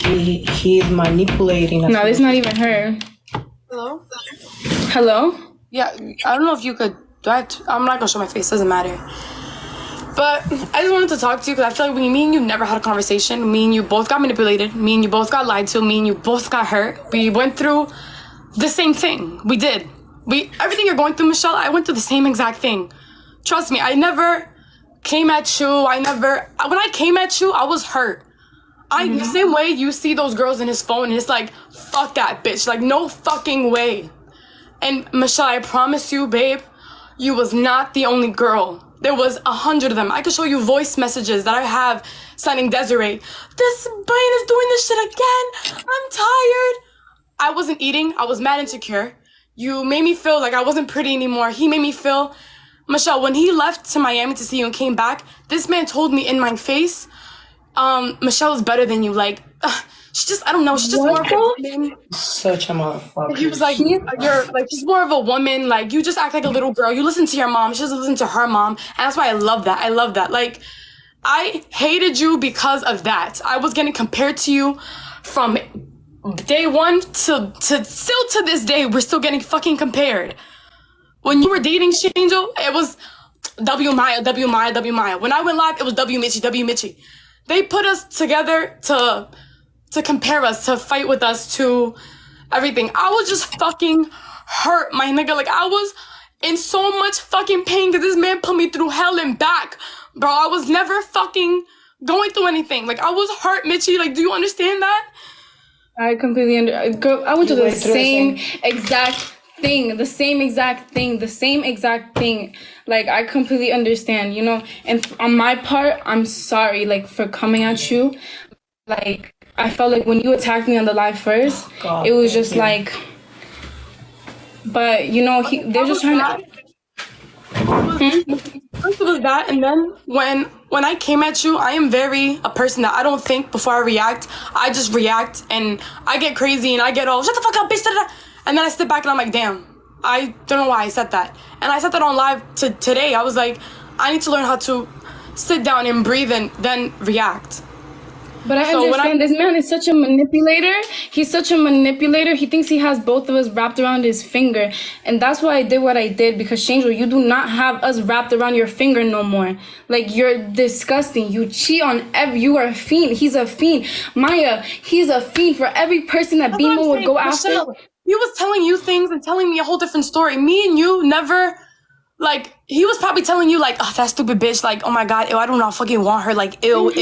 He's manipulating. No, it's not even her. Hello? Hello? Yeah, I don't know if you could. I'm not gonna show my face, doesn't matter. But I just wanted to talk to you because I feel like me and you never had a conversation. Me and you both got manipulated. Me and you both got lied to. Me and you both got hurt. We went through the same thing. We did. Everything you're going through, Michelle, I went through the same exact thing. Trust me, I never came at you. When I came at you, I was hurt. The same way you see those girls in his phone and it's like, fuck that bitch. Like, no fucking way. And Michelle, I promise you, babe, you was not the only girl. There was 100 of them. I could show you voice messages that I have sending Desiree. This brain is doing this shit again. I'm tired. I wasn't eating. I was mad insecure. You made me feel like I wasn't pretty anymore. He made me feel... Michelle, when he left to Miami to see you and came back, this man told me in my face, Michelle is better than you. Like, she just, I don't know. She's just more of a woman. Such a motherfucker. He was like, she's more of a woman. Like, you just act like a little girl. You listen to your mom. She doesn't listen to her mom. And that's why I love that. I love that. Like, I hated you because of that. I was getting compared to you from day one to still to this day. We're still getting fucking compared. When you were dating Shangel, it was W Maya, W Maya, W Maya. When I went live, it was W Miche, W Miche. They put us together to compare us, to fight with us, to everything. I was just fucking hurt, my nigga. Like, I was in so much fucking pain because this man put me through hell and back. Bro, I was never fucking going through anything. Like, I was hurt, Michi. Like, do you understand that? I completely Girl, I went through the same exact thing, the same exact thing. Like, I completely understand, you know. And on my part, I'm sorry, like, for coming at you. Like, I felt like when you attacked me on the live first, it was just like, but you know, they're just trying to. First it was that, and then when I came at you, I am a person that I don't think before I react. I just react, and I get crazy, and I get all, shut the fuck up, bitch, da-da-da. And then I sit back and I'm like, damn, I don't know why I said that. And I said that on live today. I was like, I need to learn how to sit down and breathe and then react. But I understand this man is such a manipulator. He's such a manipulator. He thinks he has both of us wrapped around his finger. And that's why I did what I did. Because, Shangel, you do not have us wrapped around your finger no more. Like, you're disgusting. You cheat on you are a fiend. He's a fiend. Maya, he's a fiend for every person that Bimo would go after. Michelle, he was telling you things and telling me a whole different story. Me and you never... Like, he was probably telling you, like, oh, that stupid bitch, like, oh my God, ew, I do not fucking want her, like, ew.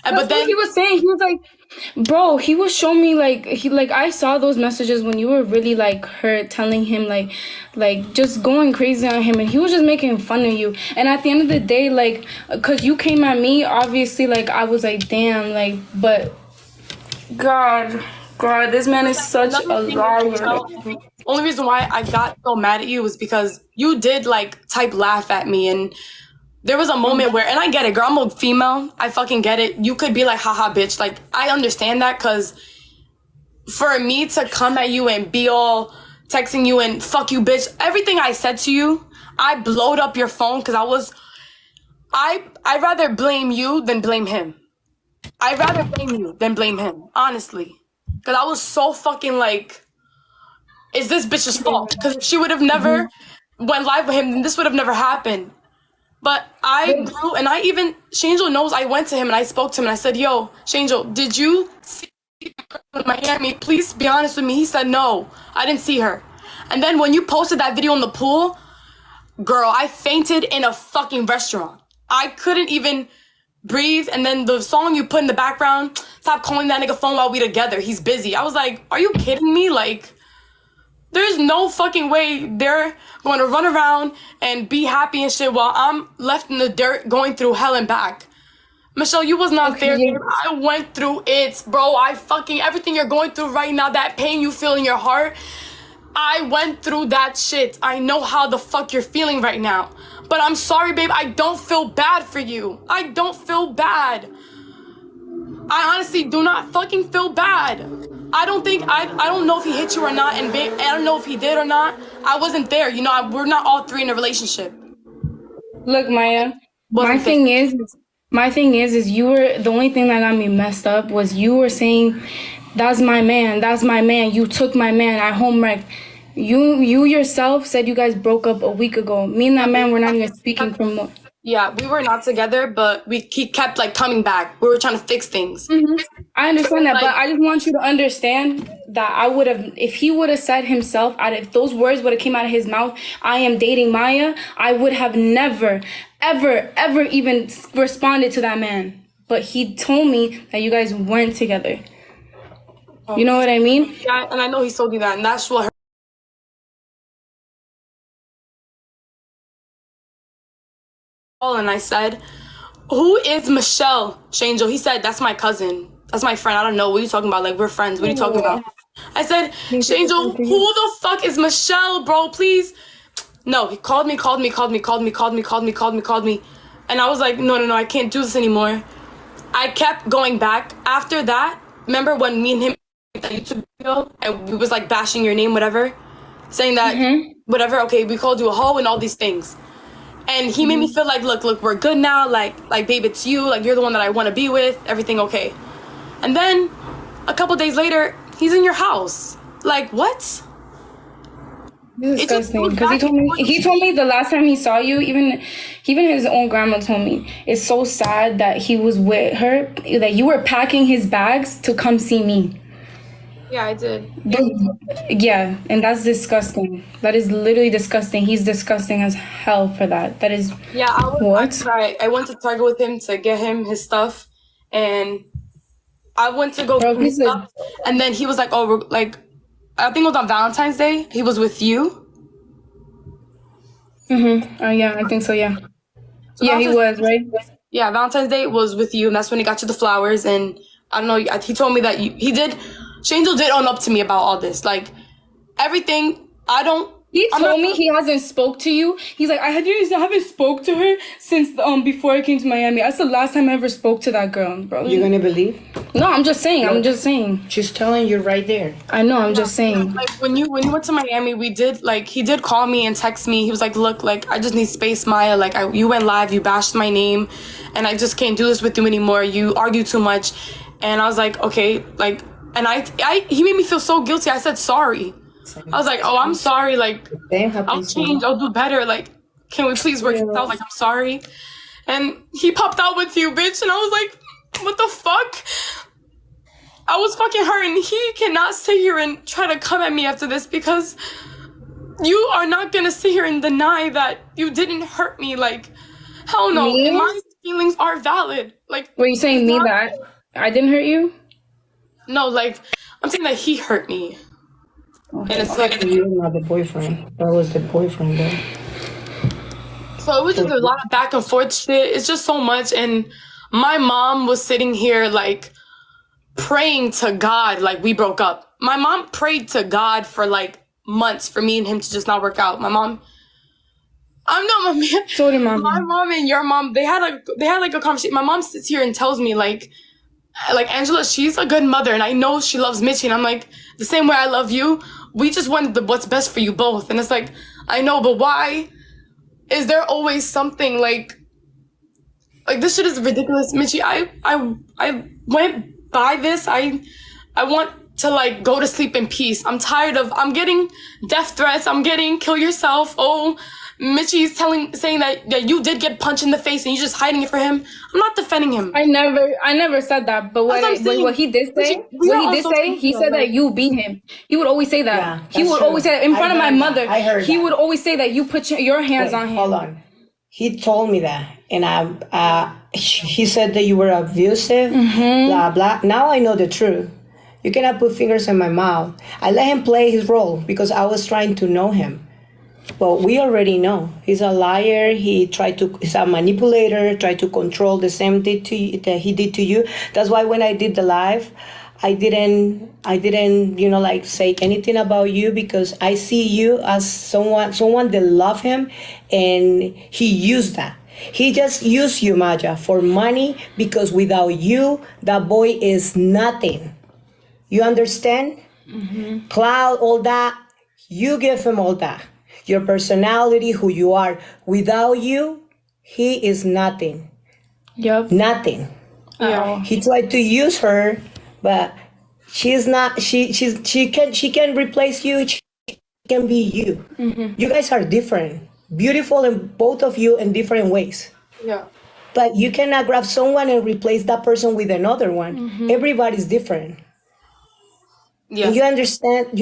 But then he was saying, he was like, bro, he was showing me, like, I saw those messages when you were really, like, hurt, telling him, like, just going crazy on him, and he was just making fun of you. And at the end of the day, like, because you came at me, obviously, like, I was like, damn, like, but, God, this man is such a liar. Only reason why I got so mad at you was because you did, like, type laugh at me, and there was a moment where, and I get it, girl, I'm a female, I fucking get it. You could be like, haha, bitch. Like, I understand that, because for me to come at you and be all texting you and fuck you, bitch, everything I said to you, I blowed up your phone because I'd rather blame you than blame him. I'd rather blame you than blame him, honestly. Because I was so fucking, like... Is this bitch's fault? Because if she would have never went live with him, then this would have never happened. But I grew, and Shangel knows, I went to him and I spoke to him and I said, yo, Shangel, did you see her in Miami? Please be honest with me. He said, no, I didn't see her. And then when you posted that video in the pool, girl, I fainted in a fucking restaurant. I couldn't even breathe. And then the song you put in the background, stop calling that nigga phone while we together. He's busy. I was like, are you kidding me? Like... There's no fucking way they're going to run around and be happy and shit while I'm left in the dirt going through hell and back. Michelle, you was not there. I went through it, bro. Everything you're going through right now, that pain you feel in your heart, I went through that shit. I know how the fuck you're feeling right now. But I'm sorry, babe. I don't feel bad for you. I don't feel bad. I honestly do not fucking feel bad. I don't know if he hit you or not, and babe, I don't know if he did or not. I wasn't there, you know. We're not all three in a relationship. Look, Maya, my thing is My thing is you were, the only thing that got me messed up was you were saying, that's my man, you took my man, I home wrecked. You yourself said you guys broke up a week ago. Me and that man were not even speaking for more. Yeah, we were not together, but he kept like coming back. We were trying to fix things. I understand that, but I just want you to understand that I would have, if he would have said himself, if those words would have came out of his mouth, I am dating Maya, I would have never, ever even responded to that man. But he told me that you guys went together. You know what I mean? Yeah, and I know he told you that, and that's what hurt. And I said, who is Michelle Shangel? He said, that's my cousin. That's my friend. I don't know. What are you talking about? Like, we're friends. What are you talking about? I said, Shangel, who the fuck is Michelle, bro? Please. No, he called me. And I was like, no, I can't do this anymore. I kept going back. After that, remember when me and him made that YouTube video and we was like bashing your name, whatever? Saying that, whatever, okay, we called you a hoe and all these things. And he made me feel like, look, we're good now. Like, babe, it's you. Like, you're the one that I want to be with. Everything okay. And then a couple days later, he's in your house. Like, what? This is disgusting. Because he told me the last time he saw you, even his own grandma told me, it's so sad that he was with her, that you were packing his bags to come see me. Yeah, I did. Yeah, and that's disgusting. That is literally disgusting. He's disgusting as hell for that. That is... Yeah, I went to Target with him to get him his stuff, and I went to go get his stuff, and then he was like, oh, like, I think it was on Valentine's Day, he was with you. Yeah, I think so, yeah. So yeah, he was, right? Yeah, Valentine's Day was with you, and that's when he got you the flowers, and I don't know, he told me that Shangel did own up to me about all this. Like, everything, He told me he hasn't spoke to you. He's like, I haven't spoke to her since before I came to Miami. That's the last time I ever spoke to that girl, bro. You're gonna believe? No, I'm just saying. She's telling you right there. I know, I'm just saying. Like, when you went to Miami, he did call me and text me. He was like, look, like, I just need space, Maya. Like, you went live, you bashed my name, and I just can't do this with you anymore. You argue too much. And I was like, okay, like, and he made me feel so guilty. I said sorry. I was like, oh, I'm sorry. Like, I'll change. I'll do better. Like, can we please work this out? Like, I'm sorry. And he popped out with you, bitch. And I was like, what the fuck? I was fucking hurt. And he cannot sit here and try to come at me after this because you are not going to sit here and deny that you didn't hurt me. Like, hell no. And my feelings are valid. Like, were you saying me that I didn't hurt you? No, like, I'm saying that he hurt me. Okay. And it's like you're not the boyfriend. That was the boyfriend, though. So it was just a lot of back and forth shit. It's just so much. And my mom was sitting here, like, praying to God, like, we broke up. My mom prayed to God for, like, months for me and him to just not work out. My mom... I'm not my man. So did my mom. My mom and your mom, they had like a conversation. My mom sits here and tells me, like, Angela, she's a good mother, and I know she loves Miche, and I'm like, the same way I love you, we just wanted what's best for you both. And it's like, I know, but why is there always something like this shit is ridiculous, Miche. I went by this. I want to, like, go to sleep in peace. I'm getting death threats. I'm getting kill yourself. Oh, Michi's saying that you did get punched in the face and you're just hiding it for him. I'm not defending him. I never said that. But what he did say, he said that you beat him. He would always say that. Yeah, he would always say that in front of my mother. I heard he would always say that you put your hands on him. Hold on. He told me that, and he said that you were abusive. Blah blah. Now I know the truth. You cannot put fingers in my mouth. I let him play his role because I was trying to know him. But we already know he's a liar. He's a manipulator, tried to control the same that he did to you. That's why when I did the live, I didn't, like, say anything about you because I see you as someone that love him, and he used that. He just used you, Maya, for money because without you, that boy is nothing. You understand? Cloud, all that, you give him all that. Your personality, who you are. Without you, he is nothing. Yep. Nothing. Yeah. He tried to use her, but she's not. She can replace you. She can be you. You guys are different, beautiful, and both of you in different ways. Yeah. But you cannot grab someone and replace that person with another one. Everybody's different. Yeah. And you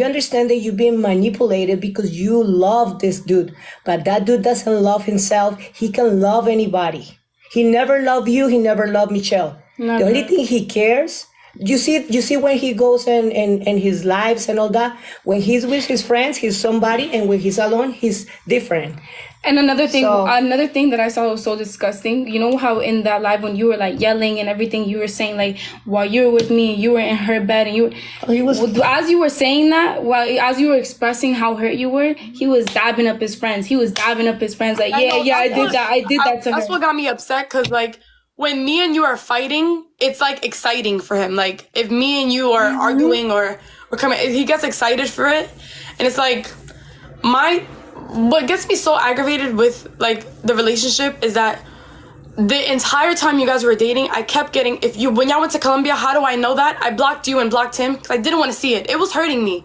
understand that you're being manipulated because you love this dude, but that dude doesn't love himself. He can love anybody. He never loved you. He never loved Michelle. Never. The only thing he cares, you see when he goes and his lives and all that, when he's with his friends, he's somebody, and when he's alone, he's different. And another thing So- that I saw was so disgusting. You know how in that live when you were like yelling and everything, you were saying like while you were with me, you were in her bed, and He was as you were saying that, as you were expressing how hurt you were, he was dabbing up his friends. He was dabbing up his friends like, I did that to her. That's what got me upset, because like when me and you are fighting, it's like exciting for him. Like if me and you are arguing or coming, he gets excited for it, and it's like what gets me so aggravated with like the relationship is that the entire time you guys were dating, I kept getting, when y'all went to Colombia, how do I know that? I blocked you and blocked him because I didn't want to see it. It was hurting me.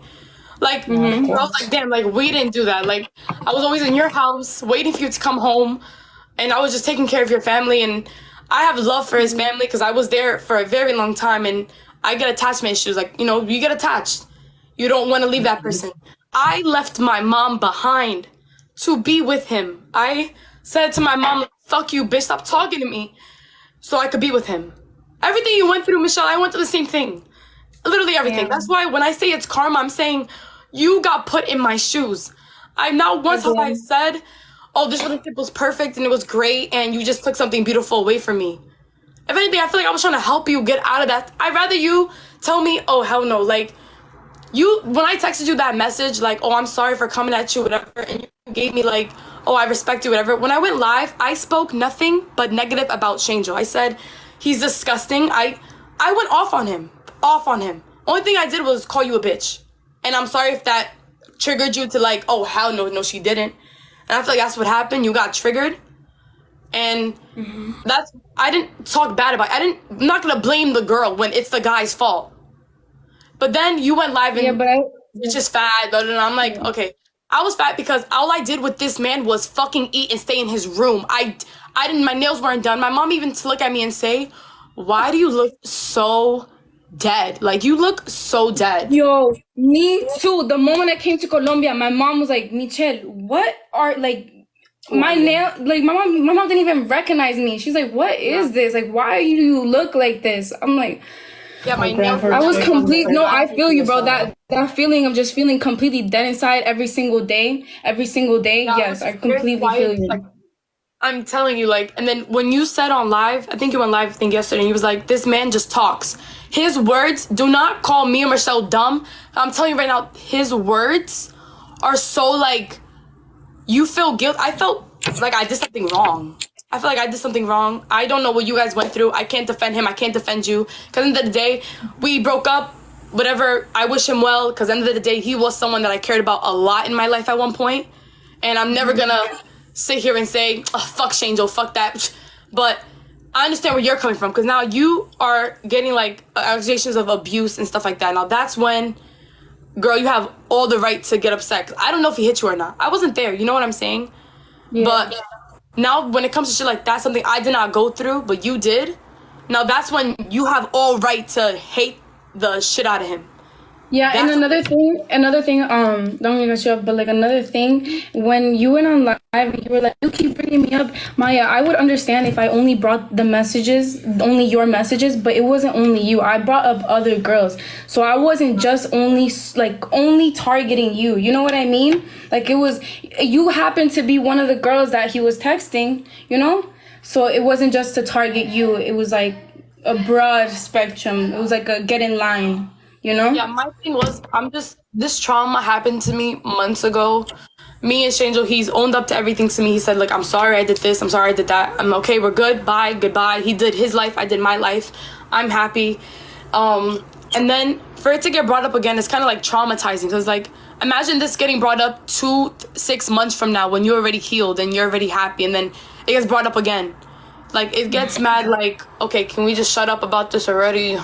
Like, I was like, damn, like, we didn't do that. Like, I was always in your house waiting for you to come home, and I was just taking care of your family, and I have love for his family because I was there for a very long time, and I get attachment issues. Like, you know, you get attached. You don't want to leave that person. I left my mom behind to be with him. I said to my mom, fuck you, bitch, stop talking to me, so I could be with him. Everything you went through, Michelle, I went through the same thing. Literally everything. Yeah. That's why when I say it's karma, I'm saying you got put in my shoes. I not once have I said, oh, this relationship was perfect and it was great and you just took something beautiful away from me. If anything, I feel like I was trying to help you get out of that. I'd rather you tell me, oh, hell no. Like, when I texted you that message, like, oh, I'm sorry for coming at you, whatever, and you gave me like, oh, I respect you, whatever. When I went live, I spoke nothing but negative about Shangel. I said, he's disgusting. I went off on him. Only thing I did was call you a bitch. And I'm sorry if that triggered you to like, oh, hell no, she didn't. And I feel like that's what happened. You got triggered. And I didn't talk bad about it. I'm not going to blame the girl when it's the guy's fault. But then you went live and it's just fat. Blah, blah, blah. I'm like, okay. I was fat because all I did with this man was fucking eat and stay in his room. I didn't, my nails weren't done. My mom even to look at me and say, why do you look so dead? Like, you look so dead. Yo, me too. The moment I came to Colombia, my mom was like, Michelle, what are like my nail? Like my mom didn't even recognize me. She's like, what is this? Like, why do you look like this? I'm like, yeah, my nails. I was complete. No, I feel you, bro. That feeling of just feeling completely dead inside every single day. Yes, I completely feel you. Like, I'm telling you, like, and then when you said on live, I think you went live, I think yesterday, and you was like, this man just talks. His words, do not call me or Michelle dumb. I'm telling you right now, his words are so like, you feel guilt. I felt like I did something wrong. I don't know what you guys went through. I can't defend him. I can't defend you. Because at the end of the day, we broke up. Whatever. I wish him well. Because at the end of the day, he was someone that I cared about a lot in my life at one point. And I'm never going to sit here and say, oh, fuck Shangel, fuck that. But I understand where you're coming from. Because now you are getting, like, accusations of abuse and stuff like that. Now, that's when, girl, you have all the right to get upset. 'Cause I don't know if he hit you or not. I wasn't there. You know what I'm saying? Yeah. But now, when it comes to shit like that, something I did not go through, but you did, now that's when you have all right to hate the shit out of him. Yeah, and another thing, don't get cut you up, but like another thing, when you went on live and you were like, you keep bringing me up, Maya, I would understand if I only brought only your messages, but it wasn't only you. I brought up other girls. So I wasn't just only targeting you. You know what I mean? Like you happened to be one of the girls that he was texting, you know? So it wasn't just to target you. It was like a broad spectrum. It was like a get in line. You know? Yeah, my thing was, this trauma happened to me months ago. Me and Shangel, he's owned up to everything to me. He said, like, I'm sorry I did this, I'm sorry I did that. I'm okay, we're good, bye, goodbye. He did his life, I did my life. I'm happy. And then for it to get brought up again, it's kind of like traumatizing. Because, like, imagine this getting brought up 6 months from now when you're already healed and you're already happy. And then it gets brought up again. Like, it gets mad, like, okay, can we just shut up about this already?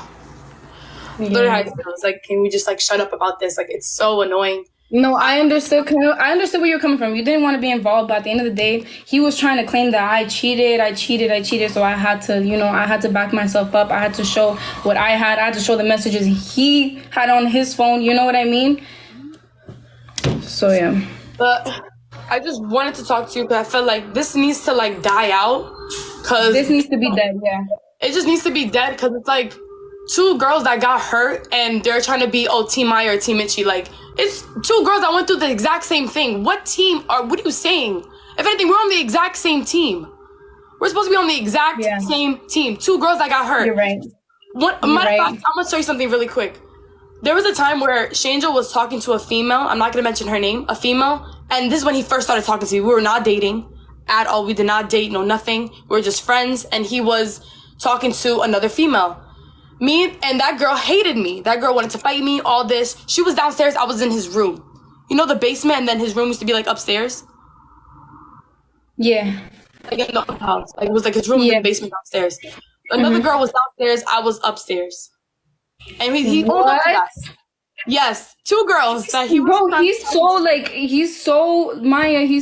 Literally how it feels. Like, can we just, like, shut up about this? Like, it's so annoying. No, I understood. I understood where you're coming from. You didn't want to be involved, but at the end of the day, he was trying to claim that I cheated. So I had to, I had to back myself up. I had to show what I had. I had to show the messages he had on his phone. You know what I mean? So yeah. But I just wanted to talk to you because I felt like this needs to, like, die out. Cause This needs to be dead. Yeah. it just needs to be dead because it's like 2 girls that got hurt and they're trying to be Team Maya or Team Miche. Like, it's 2 girls that went through the exact same thing. What are you saying? If anything, we're on the exact same team. We're supposed to be on the exact same team. 2 girls that got hurt. You're right. Matter of fact, I'm gonna show you something really quick. There was a time where Shangel was talking to a female. I'm not gonna mention her name. A female. And this is when he first started talking to me. We were not dating at all. We did not date. No, nothing. We were just friends. And he was talking to another female. Me and that girl hated me. That girl wanted to fight me, all this. She was downstairs. I was in his room. You know the basement, and then his room used to be, like, upstairs? Yeah. Like, in the house. Like, it was, like, his room in the basement downstairs. Another girl was downstairs. I was upstairs. And he owned up to that. Yes. 2 girls that he was... Bro, he's so Maya, he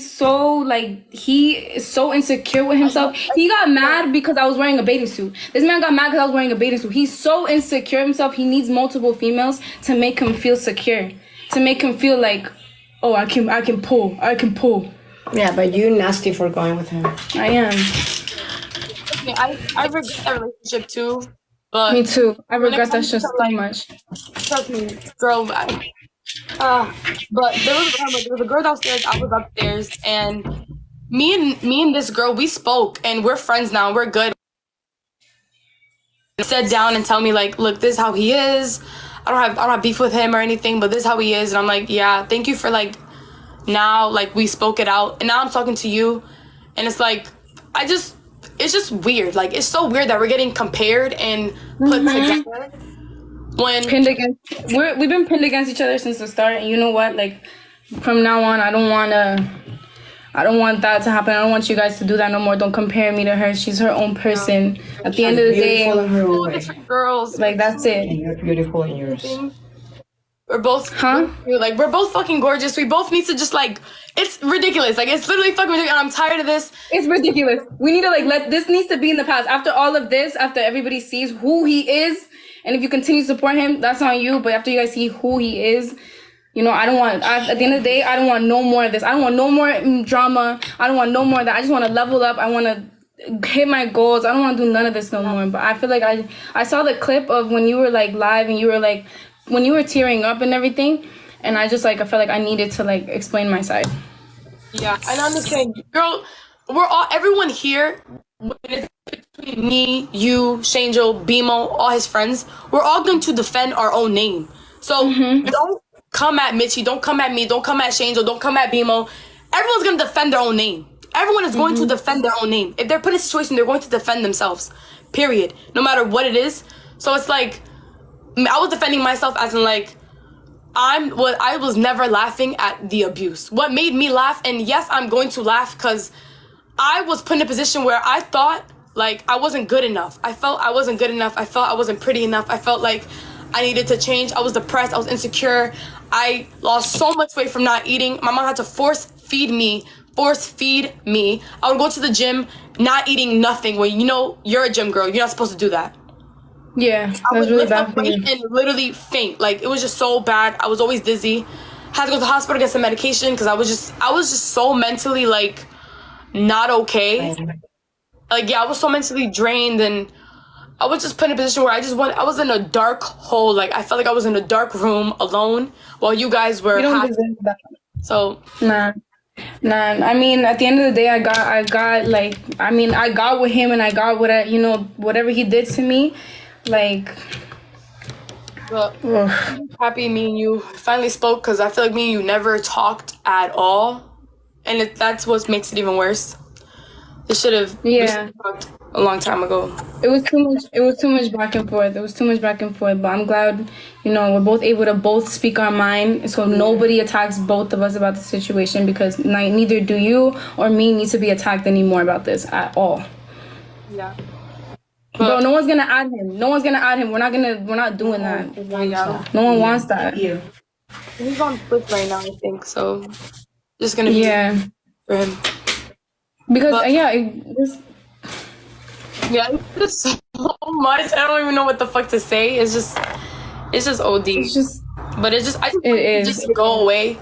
is so insecure with himself. He got mad because I was wearing a bathing suit. This man got mad because I was wearing a bathing suit. He's so insecure himself. He needs multiple females to make him feel secure. To make him feel like, oh, I can pull. Yeah, but you nasty for going with him. I am. I regret that relationship too. But me too. I regret that shit so much. Trust me, girl. But there was a time where there was a girl downstairs, I was upstairs, and me and this girl, we spoke, and we're friends now. We're good. Sit down and tell me, like, look, this is how he is. I don't have beef with him or anything, but this is how he is. And I'm like, yeah, thank you for, like, now, like, we spoke it out, and now I'm talking to you, and it's like, it's just weird. Like, it's so weird that we're getting compared and put together. When we've been pinned against each other since the start, and you know what? Like, from now on, I don't want that to happen. I don't want you guys to do that no more. Don't compare me to her. She's her own person. At the end of the day, 2 different girls. like, that's it. And you're beautiful in yours. We're both, like, we're both fucking gorgeous. We both need to just, like, it's ridiculous. Like, it's literally fucking ridiculous. I'm tired of this. It's ridiculous. We need to, like, this needs to be in the past. After all of this, after everybody sees who he is, and if you continue to support him, that's on you. But after you guys see who he is, at the end of the day, I don't want no more of this. I don't want no more drama. I don't want no more of that. I just want to level up. I want to hit my goals. I don't want to do none of this no more. But I feel like I saw the clip of when you were, like, live, and you were, like, when you were tearing up and everything, and I felt like I needed to, like, explain my side. Yeah, and I'm just saying, girl, everyone here, when it's between me, you, Shangel, Bimo, all his friends, we're all going to defend our own name. So don't come at Miche, don't come at me, don't come at Shangel, don't come at Bimo. Everyone's going to defend their own name. Everyone is going to defend their own name. If they're put in a situation, they're going to defend themselves, period, no matter what it is. So it's like, I was defending myself as in, like, I was never laughing at the abuse. What made me laugh, and yes, I'm going to laugh because I was put in a position where I thought, like, I wasn't good enough. I felt I wasn't good enough. I felt I wasn't pretty enough. I felt like I needed to change. I was depressed. I was insecure. I lost so much weight from not eating. My mom had to force feed me. I would go to the gym, not eating nothing. When, you're a gym girl. You're not supposed to do that. Yeah, I was really bad for you. And literally faint. Like, it was just so bad. I was always dizzy. Had to go to the hospital to get some medication because I was just so mentally, like, not okay. Like, yeah, I was so mentally drained, and I was just put in a position where I was in a dark hole. Like, I felt like I was in a dark room alone while you guys were happy. So Nah. I mean, at the end of the day, I got with him, and I got whatever he did to me. Like, well, I'm happy me and you finally spoke because I feel like me and you never talked at all, and that's what makes it even worse. We should have talked a long time ago. It was too much back and forth. But I'm glad, we're both able to speak our mind, so nobody attacks both of us about the situation, because neither do you or me need to be attacked anymore about this at all. Yeah. Bro, no one's gonna add him. No one's gonna add him. We're not doing that. Yeah. No one wants that. Here. He's on Twitch right now, I think. So just gonna be Yeah. for him. Because But- yeah, Yeah, it's just so much. I don't even know what the fuck to say. It's just OD. it's just But I just It is. just go away.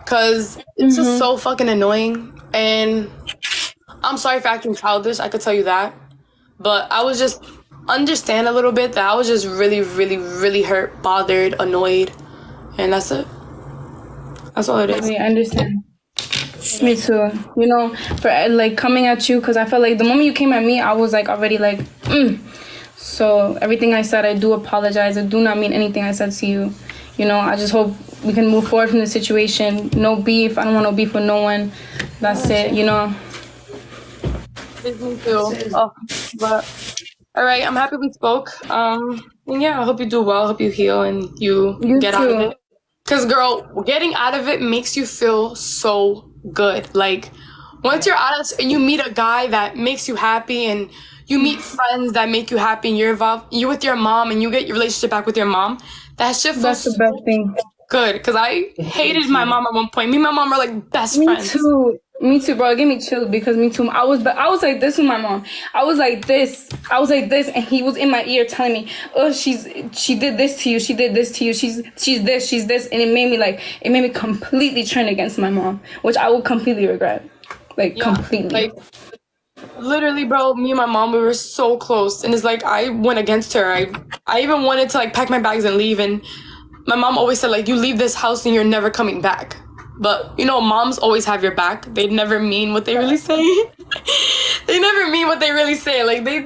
Cause it's just so fucking annoying. And I'm sorry for acting childish, I could tell you that. But I was just understand a little bit that I was just really, really, really hurt, bothered, annoyed. And that's it. That's all it is. I understand. Me too. You know, for like coming at you, because I felt like the moment you came at me, I was like already like, So everything I said, I do apologize. I do not mean anything I said to you. You know, I just hope we can move forward from the situation. No beef. I don't want no beef with no one. That's it. You know. Me too. Oh, but all right, I'm happy we spoke. And yeah, I hope you do well. I hope you heal and you get out of too. it. Cause girl, getting out of it makes you feel so good. Like once you're out of it, and you meet a guy that makes you happy, and you meet friends that make you happy, and you're with your mom, and you get your relationship back with your mom. That shit feels That's the best thing. good. Cause I hated my mom at one point. Me and my mom were like best Me friends. too. Me too, bro. It gave me chills because me too. I was like this with my mom. I was like this, and he was in my ear telling me, "Oh, she did this to you. She did this to you. She's this," and it made me completely turn against my mom, which I will completely regret, completely. Like literally, bro, me and my mom, we were so close, and it's like I went against her. I even wanted to like pack my bags and leave, and my mom always said like, you leave this house and you're never coming back. But you know, moms always have your back. They never mean what they really say. They never mean what they really say. Like they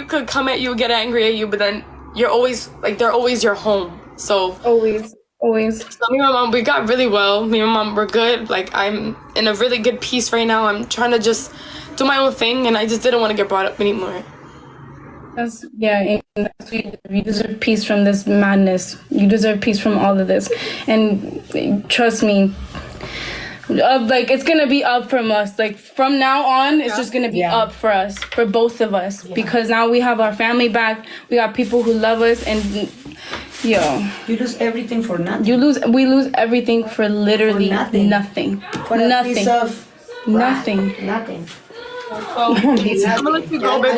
could come at you, get angry at you, but then you're always like they're always your home. So always. So me and my mom, we got really well. Me and my mom, we're good. Like I'm in a really good peace right now. I'm trying to just do my own thing, and I just didn't want to get brought up anymore. That's you deserve peace from this madness. You deserve peace from all of this, and trust me. It's gonna be up from us. Like from now on, it's just gonna be up for us, for both of us, because now we have our family back. We got people who love us, and you lose everything for nothing. We lose everything for literally for nothing. Nothing. For a piece of nothing. nothing. So, I'm gonna let you go, babe.